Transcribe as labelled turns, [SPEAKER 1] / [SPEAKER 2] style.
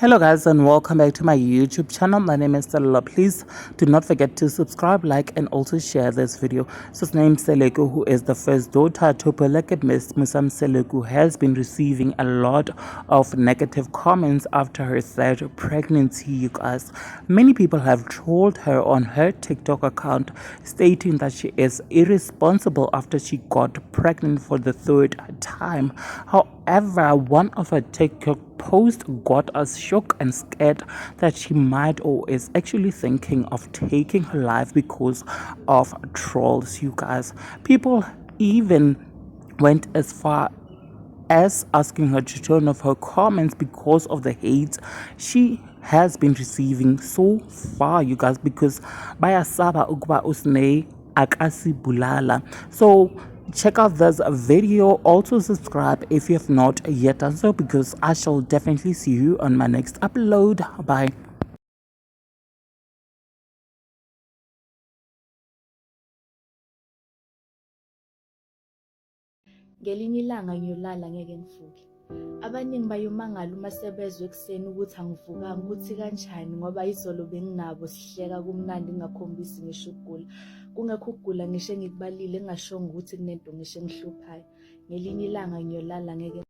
[SPEAKER 1] Hello guys and welcome back to my YouTube channel. My name is Sne. Please do not forget to subscribe, like and also share this video. So Sne Mseleku, who is the first daughter to Sne Mseleku, has been receiving a lot of negative comments after her third pregnancy, you guys. Many people have trolled her on her TikTok account, stating that she is irresponsible after she got pregnant for the third time. However, one of her TikTok post got us shocked and scared that she might or is actually thinking of taking her life because of trolls, you guys. People even went as far as asking her to turn off her comments because of the hate she has been receiving so far, you guys, because bayasaba ukuba usne akasibulala. So check out this video. Also subscribe if you have not yet done so, because I shall definitely see you on my next upload. Bye.
[SPEAKER 2] Ngelinye ilanga ngiyolala ngeke ngivuke. Abaningi bayomangala uma sebezwe ekuseni ukuthi angivukanga, ukuthi kanjani ngoba izolo benginabo sihleka kumnandi ngingakhombisi ngisho ukugula. Kungekho ukugula ngisho engikubalile ngingashongo ukuthi kunento ngisho engihluphayo. Ngelinye ilanga ngiyolala ngeke